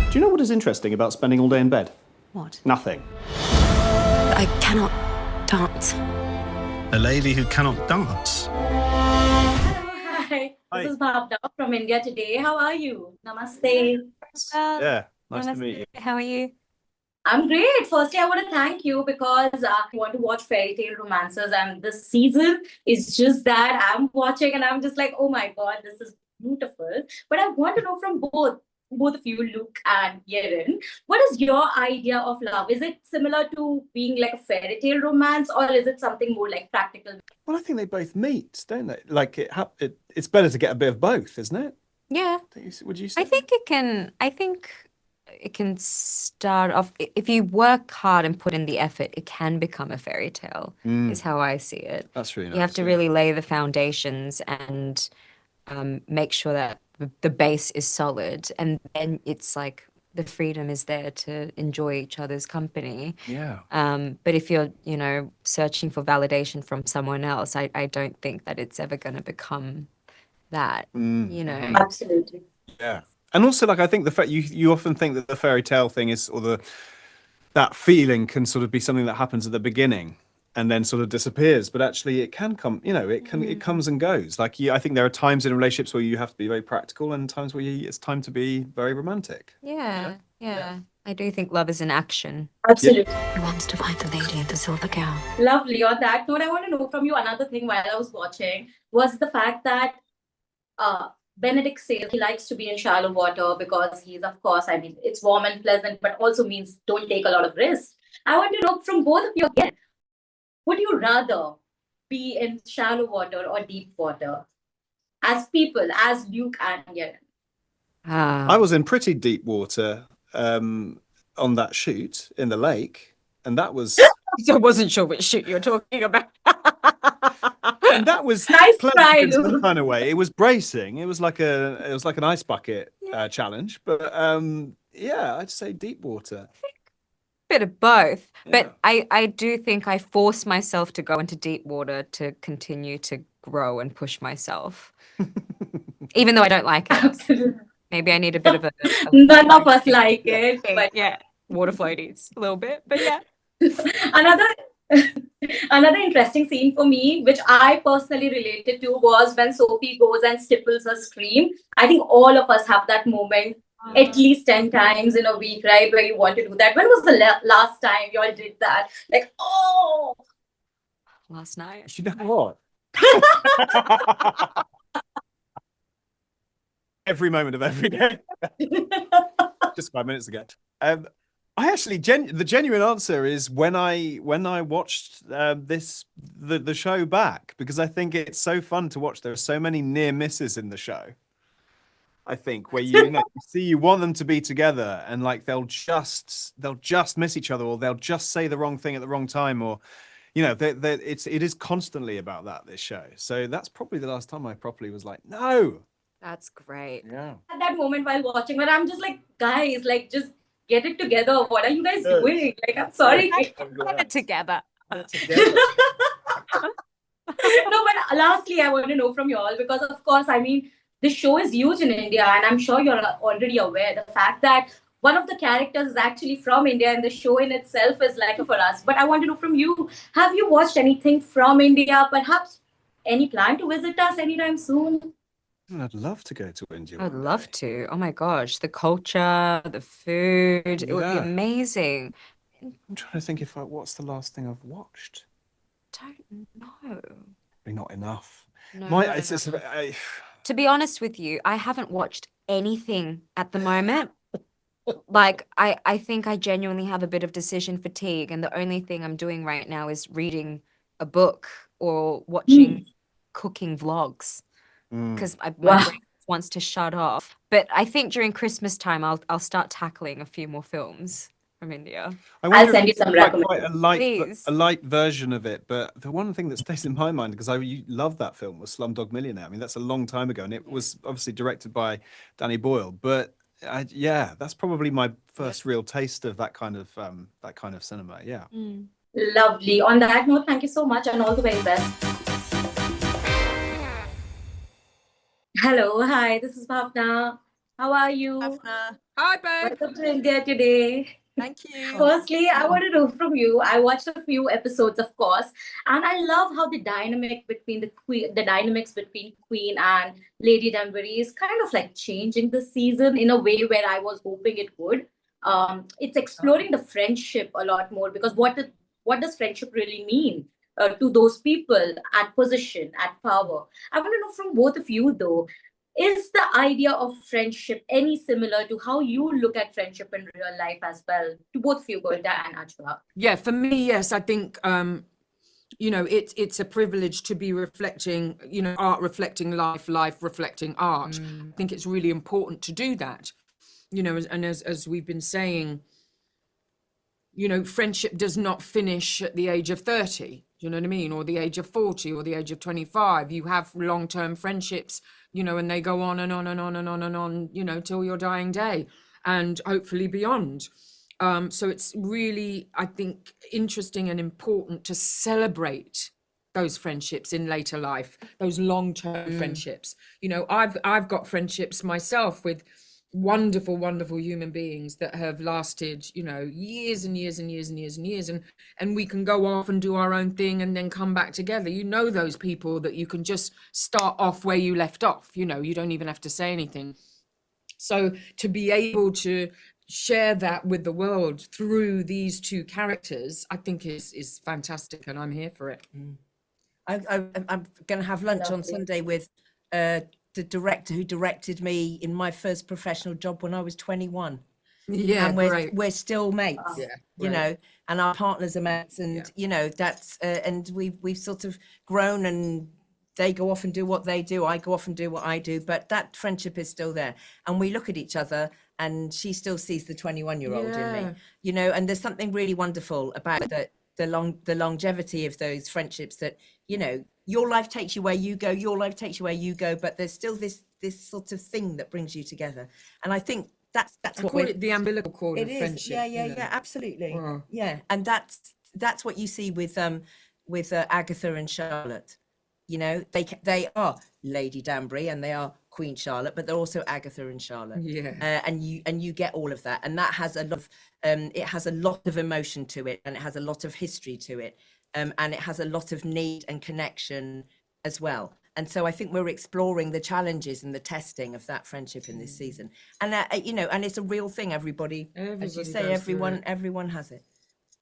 Do you know what is interesting about spending all day in bed? What? Nothing. I cannot dance. A lady who cannot dance. Hi, Hi. this is Bhavna from India today. How are you? Namaste. Yeah, nice to meet you. How are you? I'm great. Firstly, I want to thank you because I want to watch fairy tale romances, and this season is just that I'm watching, and I'm just like, oh my god, this is beautiful. But I want to know from both of you, Luke and Yerin, what is your idea of love? Is it similar to being like a fairy tale romance, or is it something more like practical? Well, I think they both meet, don't they? Like it's better to get a bit of both, isn't it? Yeah. Would you say? I think it can start off if you work hard and put in the effort, it can become a fairy tale, is how I see it. That's really You have nice, to yeah. really lay the foundations and make sure that the base is solid, and then it's like the freedom is there to enjoy each other's company. Yeah. But if you're, searching for validation from someone else, I don't think that it's ever going to become that, Absolutely. Yeah. And also, like, I think the fact you often think that the fairy tale thing is, or that feeling can sort of be something that happens at the beginning and then sort of disappears, but actually it can come, it comes and goes. Like, I think there are times in relationships where you have to be very practical and times where it's time to be very romantic. Yeah. I do think love is an action. Absolutely. He wants to find the lady in the silver gown. Lovely. On that note, I want to know from you another thing while I was watching was the fact that Benedict says he likes to be in shallow water because he's, of course, I mean, it's warm and pleasant, but also means don't take a lot of risks. I want to know from both of you again, would you rather be in shallow water or deep water? As people, as Luke and Yerin. I was in pretty deep water on that shoot in the lake, and that was I wasn't sure which shoot you're talking about. and that was Nice pleasant try, in some Luke. kind of way. It was bracing. It was like an ice bucket challenge. But yeah, I'd say deep water. Bit of both, Yeah. but I do think I force myself to go into deep water to continue to grow and push myself, even though I don't like it. Absolutely. Maybe I need a bit of a None of us like it, but yeah, water floaties a little bit, but yeah. another another interesting scene for me, which I personally related to, was when Sophie goes and stipples her scream. I think all of us have that moment at least 10 times in a week, right? Where you want to do that. When was the last time you all did that? Like, oh, Last night. You know what? Every moment of every day. Just 5 minutes ago. I actually the genuine answer is when I watched the show back, because I think it's so fun to watch. There are so many near misses in the show. I think where you want them to be together, and like they'll just miss each other, or they'll just say the wrong thing at the wrong time, or it is constantly about that, this show. So that's probably the last time I properly was like, no. That's great. Yeah. at that moment while watching, but I'm just like, guys, like, just get it together. What are you guys doing? Like, I'm sorry. Get it together. No, but lastly, I want to know from you all, because of course, I mean, this show is huge in India, and I'm sure you're already aware the fact that one of the characters is actually from India, and the show in itself is like for us. But I want to know from you, have you watched anything from India? Perhaps any plan to visit us anytime soon? I'd love to go to India. I'd one love day. to. Oh my gosh, the culture, the food, it would be Yeah. amazing. I'm trying to think what's the last thing I've watched. Don't know. Probably not enough. No. It's just, To be honest with you, I haven't watched anything at the moment. Like, I think I genuinely have a bit of decision fatigue, and the only thing I'm doing right now is reading a book or watching cooking vlogs, because my brain wants to shut off. But I think during Christmas time, I'll start tackling a few more films from India. I wonder send if you it's some quite recommendations. a light version of it, but the one thing that stays in my mind, because I love that film, was Slumdog Millionaire. I mean, that's a long time ago, and it was obviously directed by Danny Boyle. But yeah, that's probably my first real taste of that kind of cinema. Yeah. Lovely. On that note, thank you so much, and all the very best. Hello, hi, this is Bhavna. How are you? Bhavna. Hi, babe. Welcome to India today. Thank you. Firstly, I want to know from you. I watched a few episodes, of course, and I love how the dynamics between Queen and Lady Danbury is kind of like changing this season in a way where I was hoping it would. It's exploring the friendship a lot more, because what does friendship really mean to those people at position, at power? I want to know from both of you, though. Is the idea of friendship any similar to how you look at friendship in real life as well? To both of you, Golda and Adjoa. Yeah, for me, yes. I think it's a privilege to be reflecting, art reflecting life, life reflecting art. I think it's really important to do that. And as we've been saying, friendship does not finish at the age of 30. You know what I mean? Or the age of 40 or the age of 25. You have long-term friendships, and they go on and on and on and on and on, till your dying day, and hopefully beyond. So it's really, I think, interesting and important to celebrate those friendships in later life, those long-term friendships. I've got friendships myself with wonderful human beings that have lasted years and years and years and years and years, and we can go off and do our own thing and then come back together. Those people that you can just start off where you left off. You don't even have to say anything. So to be able to share that with the world through these two characters, I think is fantastic, and I'm here for it. I'm going to have lunch on Sunday with the director who directed me in my first professional job when I was 21. Yeah, and we're still mates. Yeah, and our partners are mates, and that's and we've sort of grown, and they go off and do what they do, I go off and do what I do, but that friendship is still there, and we look at each other, and she still sees the 21-year-old in me, and there's something really wonderful about the longevity of those friendships, that your life takes you where you go, your life takes you where you go, but there's still this sort of thing that brings you together. And I think that's what call it the umbilical cord of friendship. Yeah, absolutely. Yeah, and that's what you see with Agatha and Charlotte. They are Lady Danbury and they are Queen Charlotte, but they're also Agatha and Charlotte. And you get all of that, and that has a lot of it has a lot of emotion to it, and it has a lot of history to it. And it has a lot of need and connection as well. And so I think we're exploring the challenges and the testing of that friendship in this season. And and it's a real thing. Everybody as you say, everyone has it.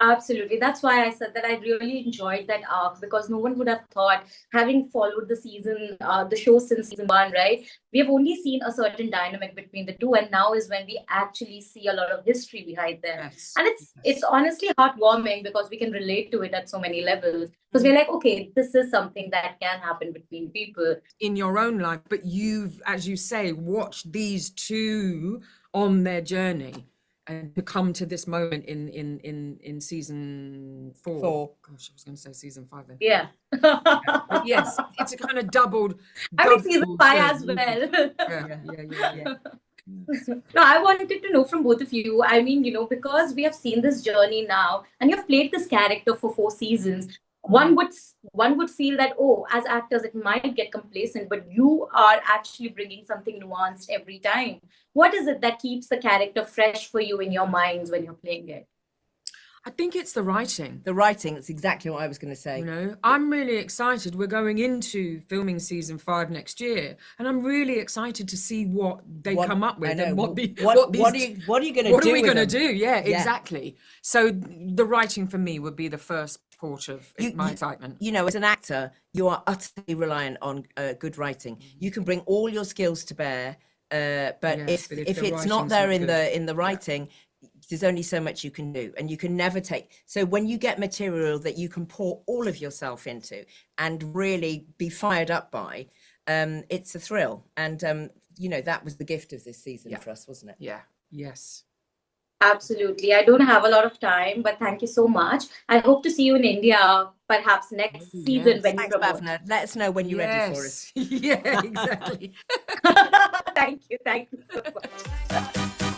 Absolutely. That's why I said that I really enjoyed that arc, because no one would have thought, having followed the show since season 1, right? We have only seen a certain dynamic between the two, and now is when we actually see a lot of history behind them. Yes. And it's honestly heartwarming, because we can relate to it at so many levels. Because we're like, okay, this is something that can happen between people in your own life, but you've, as you say, watched these two on their journey. And to come to this moment in season 4. Gosh, I was going to say season 5 then. Yeah. But yes, it's a kind of doubled. I mean, season 5 as well. Yeah. No, I wanted to know from both of you. I mean, because we have seen this journey now, and you've played this character for 4 seasons. One would feel that, as actors, it might get complacent, but you are actually bringing something nuanced every time. What is it that keeps the character fresh for you in your minds when you're playing it? I think it's the writing. The writing, that's exactly what I was going to say. I'm really excited. We're going into filming season 5 next year, and I'm really excited to see what they come up with and what are you going to do? What are we going to do? Yeah, exactly. So the writing for me would be the first port of my excitement. As an actor, you are utterly reliant on good writing. You can bring all your skills to bear, but if it's not there in the writing, there's only so much you can do, and you can never take. So when you get material that you can pour all of yourself into and really be fired up by, it's a thrill. And that was the gift of this season for us, wasn't it? Yeah. Yes. Absolutely. I don't have a lot of time, but thank you so much. I hope to see you in India perhaps next season when you promote. Bhavna. Let us know when you're ready for us. Yeah, exactly. Thank you so much.